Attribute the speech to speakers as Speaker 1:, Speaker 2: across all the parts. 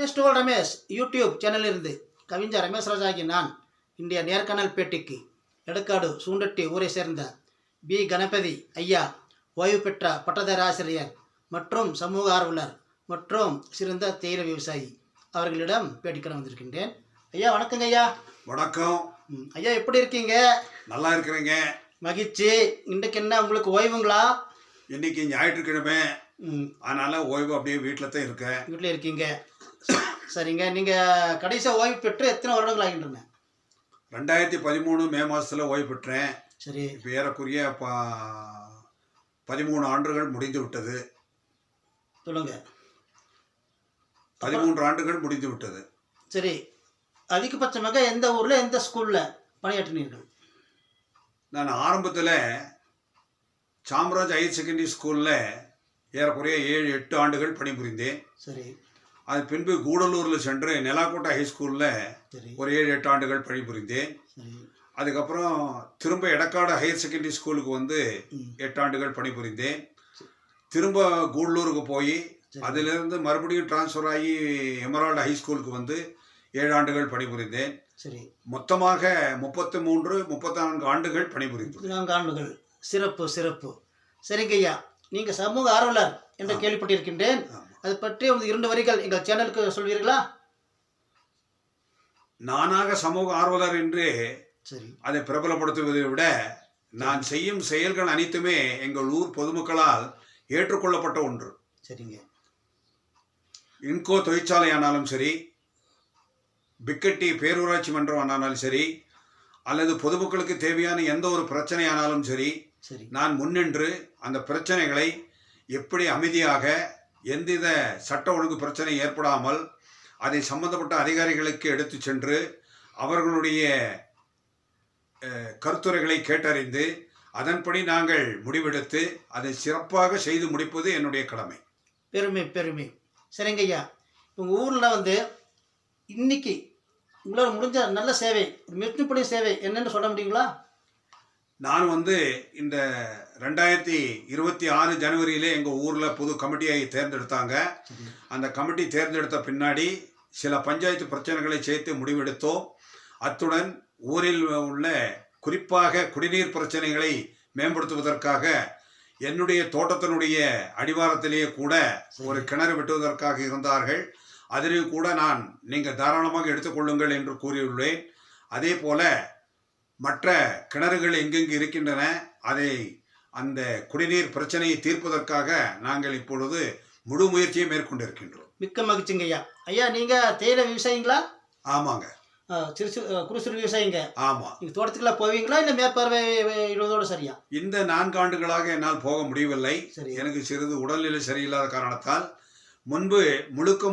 Speaker 1: Festival Ramesh YouTube சேனலிலிருந்து கவிஞர் ரமேஷ் ராஜாகி நான் இந்திய நேர்காணல் பேட்டிக்கு எடக்காடு சூண்டட்டி ஊரை சேர்ந்த பி கணபதி ஐயா ஓய்வு பெற்ற பட்டதாரி ஆசிரியர் மற்றும் சமூக ஆர்வலர் மற்றும் சிறந்த தேயிலை விவசாயி அவர்களிடம் பேட்டிக்கட வந்திருக்கின்றேன். ஐயா வணக்கங்க. ஐயா
Speaker 2: வணக்கம்.
Speaker 1: ஐயா எப்படி இருக்கீங்க?
Speaker 2: நல்லா இருக்கிறேங்க.
Speaker 1: மகிழ்ச்சி. இன்றைக்கு என்ன உங்களுக்கு ஓய்வுங்களா?
Speaker 2: இன்னைக்கு ஞாயிற்றுக்கிழமை, அதனால ஓய்வு அப்படியே வீட்டில் தான் இருக்கேன்.
Speaker 1: வீட்டில் இருக்கீங்க, சரிங்க. நீங்கள் கடைசியாக ஓய்வு பெற்று எத்தனை வருடங்கள் ஆகின்றன?
Speaker 2: 2013 மே மாதத்தில் ஓய்வு பெற்றேன்.
Speaker 1: சரி.
Speaker 2: இப்போ ஏறக்குரிய 13 ஆண்டுகள் முடிந்து விட்டது.
Speaker 1: சொல்லுங்க.
Speaker 2: 13 ஆண்டுகள் முடிந்து விட்டது.
Speaker 1: சரி. அதிகபட்சமாக எந்த ஊரில் எந்த ஸ்கூலில் பணியாற்றினீர்கள்?
Speaker 2: நான் ஆரம்பத்தில் சாம்ராஜ் ஹையர் செகண்டரி ஸ்கூலில் ஏறக்குறைய 7-8 ஆண்டுகள் பணிபுரிந்தேன்.
Speaker 1: சரி.
Speaker 2: அது பின்பு கூடலூரில் சென்று நெலாக்கோட்டை ஹைஸ்கூலில் ஒரு 7-8 ஆண்டுகள் பணிபுரிந்தேன். அதுக்கப்புறம் திரும்ப எடக்காடு ஹையர் செகண்டரி ஸ்கூலுக்கு வந்து 8 ஆண்டுகள் பணிபுரிந்தேன். திரும்ப கூடலூருக்கு போய் அதிலிருந்து மறுபடியும் டிரான்ஸ்ஃபர் ஆகி எமரால்டு ஹைஸ்கூலுக்கு வந்து 7 ஆண்டுகள் பணிபுரிந்தேன்.
Speaker 1: சரி.
Speaker 2: மொத்தமாக 33-34 ஆண்டுகள் பணிபுரிந்தேன்.
Speaker 1: 34 ஆண்டுகள். சிறப்பு சிறப்பு. சரிங்க ஐயா, நீங்கள் சமூக ஆர்வலர் என்று கேள்விப்பட்டிருக்கின்றேன். அது பற்றி உங்கள் 2 வரிகள் எங்கள் சேனலுக்கு சொல்வீர்களா?
Speaker 2: நானாக சமூக ஆர்வலர் என்று
Speaker 1: சரி
Speaker 2: அதை பிரபலப்படுத்துவதை விட நான் செய்யும் செயல்கள் அனைத்துமே எங்கள் ஊர் பொதுமக்களால் ஏற்றுக்கொள்ளப்பட்ட ஒன்று.
Speaker 1: சரிங்க.
Speaker 2: இன்கோ தொழிற்சாலை ஆனாலும் சரி, பிக்கட்டி பேரூராட்சி மன்றம் ஆனாலும் சரி, அல்லது பொதுமக்களுக்கு தேவையான எந்த ஒரு பிரச்சனை ஆனாலும் சரி, நான் முன்னின்று அந்த பிரச்சனைகளை எப்படி அமைதியாக எந்தவித சட்ட ஒழுங்கு பிரச்சனை ஏற்படாமல் அதை சம்பந்தப்பட்ட அதிகாரிகளுக்கு எடுத்து சென்று அவர்களுடைய கருத்துரைகளை கேட்டறிந்து அதன்படி நாங்கள் முடிவெடுத்து அதை சிறப்பாக செய்து முடிப்பது என்னுடைய கடமை.
Speaker 1: பெருமை பெருமை. சரிங்க ஐயா, உங்கள் ஊரில் வந்து இன்னைக்கு உங்களால் முடிஞ்ச நல்ல சேவை, மெட்ரிப்படி சேவை என்னென்னு சொல்ல முடியுங்களா?
Speaker 2: நான் வந்து இந்த 2026 ஜனவரியிலே எங்கள் ஊரில் புது கமிட்டியை தேர்ந்தெடுத்தாங்க. அந்த கமிட்டி தேர்ந்தெடுத்த பின்னாடி சில பஞ்சாயத்து பிரச்சனைகளை சேர்த்து முடிவெடுத்தோம். அத்துடன் ஊரில் உள்ள குறிப்பாக குடிநீர் பிரச்சனைகளை மேம்படுத்துவதற்காக என்னுடைய தோட்டத்தினுடைய அடிவாரத்திலேயே கூட ஒரு கிணறு வெட்டுவதற்காக இருந்தார்கள். அதில் கூட நான் நீங்கள் தாராளமாக எடுத்துக்கொள்ளுங்கள் என்று கூறியுள்ளேன். அதே போல மற்ற கிணறுகள் எங்கெங்கு இருக்கின்றன அதை அந்த குடிநீர் பிரச்சனையை தீர்ப்பதற்காக நாங்கள் இப்பொழுது முழு முயற்சியை மேற்கொண்டிருக்கின்றோம்.
Speaker 1: மிக்க மகிழ்ச்சிங்க ஐயா. ஐயா நீங்கள் தேயிலை விவசாயிங்களா?
Speaker 2: ஆமாங்க.
Speaker 1: குறு சிறு விவசாயிங்க.
Speaker 2: ஆமாம்.
Speaker 1: நீங்கள் தோட்டத்துக்குலாம் போவீங்களா இல்லை மேற்பார்வை இடுவதோடு சரியா?
Speaker 2: இந்த 4 ஆண்டுகளாக என்னால் போக முடியவில்லை. எனக்கு சிறிது உடல்நிலை சரியில்லாத காரணத்தால் முன்பு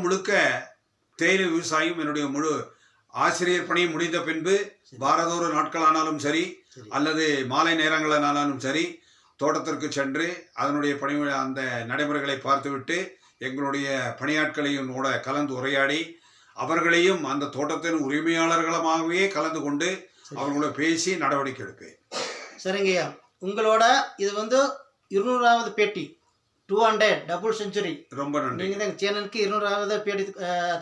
Speaker 2: முழுக்க தேயிலை விவசாயம் என்னுடைய முழு ஆசிரியர் பணி முடிந்த பின்பு வாரதோறு நாட்களானாலும் சரி அல்லது மாலை நேரங்களானாலும் சரி தோட்டத்திற்கு சென்று அதனுடைய பணி அந்த நடைமுறைகளை பார்த்துவிட்டு எங்களுடைய பணியாட்களையும் கூட கலந்து உரையாடி அவர்களையும் அந்த தோட்டத்தின் உரிமையாளர்களாகவே கலந்து கொண்டு அவர்களோட பேசி நடவடிக்கை எடுப்பேன்.
Speaker 1: சரிங்கய்யா, உங்களோட இது வந்து 200வது பேட்டி, 200 டபுள் செஞ்சுரி.
Speaker 2: ரொம்ப நன்றி.
Speaker 1: நீங்கள் தான் எங்கள் சேனலுக்கு 200வது பேட்டி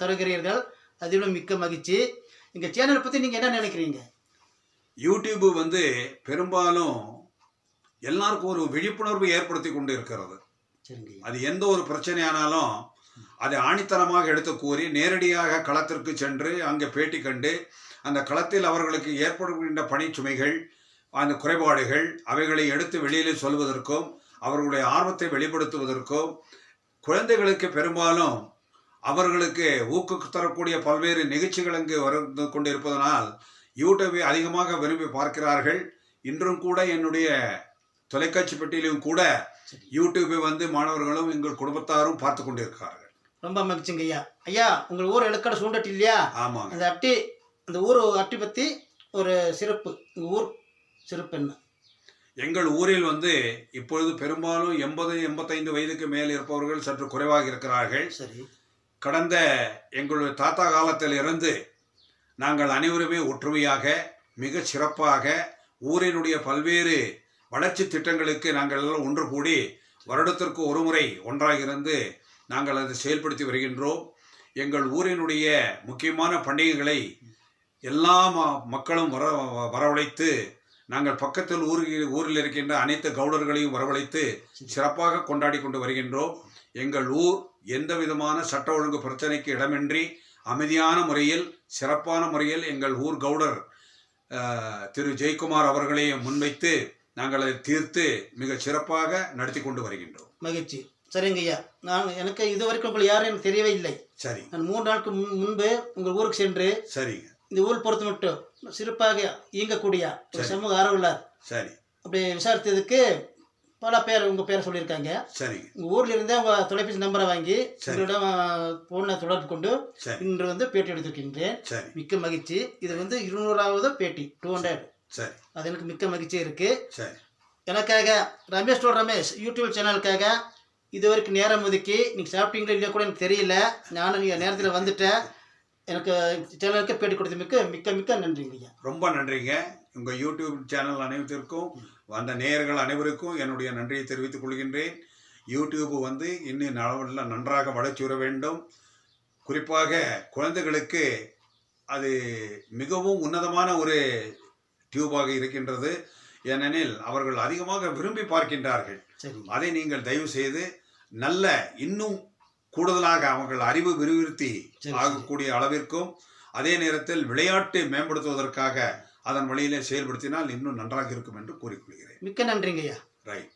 Speaker 1: தருகிறீர்கள், அதிலும் மிக்க மகிழ்ச்சி. எங்கள் சேனலை பற்றி நீங்கள் என்ன நினைக்கிறீங்க?
Speaker 2: யூடியூப் வந்து பெரும்பாலும் எல்லாருக்கும் ஒரு விழிப்புணர்வு ஏற்படுத்தி கொண்டு இருக்கிறது. அது எந்த ஒரு பிரச்சனையானாலும் அதை ஆணித்தனமாக எடுத்து கூறி நேரடியாக களத்திற்கு சென்று அங்கே பேட்டி கண்டு அந்த களத்தில் அவர்களுக்கு ஏற்படுகின்ற பணிச்சுமைகள், அந்த குறைபாடுகள் அவைகளை எடுத்து வெளியில் சொல்வதற்கும் அவர்களுடைய ஆர்வத்தை வெளிப்படுத்துவதற்கும் குழந்தைகளுக்கு பெரும்பாலும் அவர்களுக்கு ஊக்கம் தரக்கூடிய பல்வேறு நிகழ்ச்சிகள் அங்கு வந்து கொண்டிருப்பதனால் யூடியூபை அதிகமாக விரும்பி பார்க்கிறார்கள். இன்றும் கூட என்னுடைய தொலைக்காட்சி பெட்டியிலும் கூட யூடியூபை வந்து மாணவர்களும் எங்கள் குடும்பத்தாரும் பார்த்து கொண்டிருக்கிறார்கள்.
Speaker 1: ரொம்ப மகிழ்ச்சிங்க ஐயா. ஐயா, உங்கள் ஊர் எடக்காடு சூண்டட்டி இல்லையா?
Speaker 2: ஆமாம்.
Speaker 1: அந்த ஊர் அட்டி பற்றி ஒரு சிறப்பு, உங்கள் ஊர் சிறப்பு என்ன?
Speaker 2: எங்கள் ஊரில் வந்து இப்பொழுது பெரும்பாலும் 80-85 வயதுக்கு மேல் இருப்பவர்கள் சற்று குறைவாக இருக்கிறார்கள்.
Speaker 1: சரி.
Speaker 2: கடந்த எங்களுடைய தாத்தா காலத்தில் இருந்து நாங்கள் அனைவருமே ஒற்றுமையாக மிக சிறப்பாக ஊரினுடைய பல்வேறு வளர்ச்சி திட்டங்களுக்கு நாங்கள் எல்லாம் ஒன்று கூடி வருடத்திற்கு ஒரு முறை ஒன்றாக இருந்து நாங்கள் அதை செயல்படுத்தி வருகின்றோம். எங்கள் ஊரினுடைய முக்கியமான பண்டிகைகளை எல்லா மக்களும் வரவழைத்து நாங்கள் பக்கத்தில் ஊரில் இருக்கின்ற அனைத்து கவுடர்களையும் வரவழைத்து சிறப்பாக கொண்டாடி கொண்டு வருகின்றோம். எங்கள் ஊர் எந்த விதமான சட்ட ஒழுங்கு பிரச்சனைக்கு இடமின்றி அமைதியான முறையில் சிறப்பான முறையில் எங்கள் ஊர் கவுடர் திரு ஜெயக்குமார் அவர்களையும் முன்வைத்து நாங்கள் அதை தீர்த்து மிக சிறப்பாக நடத்தி கொண்டு வருகின்றோம்.
Speaker 1: மகிழ்ச்சி. சரிங்க ஐயா, எனக்கு இது வரைக்கும் உங்களை யாரும் எனக்கு தெரியவே இல்லை.
Speaker 2: சரி,
Speaker 1: நான் 3 நாளுக்கு முன்பு உங்கள் ஊருக்கு சென்று
Speaker 2: சரிங்க
Speaker 1: இந்த ஊர் பொறுத்து மட்டும் சிறப்பாக இயங்கக்கூடிய ஒரு சமூக ஆர்வலர்
Speaker 2: சரி
Speaker 1: அப்படி விசாரித்ததுக்கு பல பேர் உங்கள் பேரை சொல்லியிருக்காங்க.
Speaker 2: சரிங்க.
Speaker 1: உங்கள் ஊரில் இருந்தே உங்கள் தொலைபேசி நம்பரை வாங்கி உங்களிடம் ஃபோனை தொடர்பு கொண்டு இன்று பேட்டி எடுத்திருக்கின்றேன். மிக்க மகிழ்ச்சி. இது 200வது பேட்டி, 200.
Speaker 2: சரி, அது
Speaker 1: எனக்கு மிக்க மகிழ்ச்சி இருக்குது.
Speaker 2: சரி,
Speaker 1: எனக்காக ரமேஷ் யூடியூப் சேனலுக்காக இது வரைக்கும் நேரம் ஒதுக்கி நீங்கள் சாப்பிட்டீங்களோ இல்லையா கூட எனக்கு தெரியல, நானும் நீங்கள் நேரத்தில் வந்துட்டேன். எனக்கு சேனலுக்கு பேட்டி கொடுத்த மிக்க மிக்க நன்றிங்க ஐயா.
Speaker 2: ரொம்ப நன்றிங்க. உங்கள் யூடியூப் சேனல் அனைவருக்கும் வந்த நேயர்கள் அனைவருக்கும் என்னுடைய நன்றியை தெரிவித்துக் கொள்கின்றேன். யூடியூப் இன்னும் நன்றாக வளர்ச்சி வர வேண்டும். குறிப்பாக குழந்தைகளுக்கு அது மிகவும் உன்னதமான ஒரு டியூபாக இருக்கின்றது. ஏனெனில் அவர்கள் அதிகமாக விரும்பி பார்க்கின்றார்கள். அதை நீங்கள் தயவு செய்து நல்ல இன்னும் கூடுதலாக அவர்கள் அறிவு விரிவுறுத்தி ஆகக்கூடிய அளவிற்கும் அதே நேரத்தில் விளையாட்டை மேம்படுத்துவதற்காக அதன் வழியிலே செயல்படுத்தினால் இன்னும் நன்றாக இருக்கும் என்று கூறிக்கொள்கிறேன்.
Speaker 1: மிக்க நன்றிங்க ஐயா.
Speaker 2: ரைட்.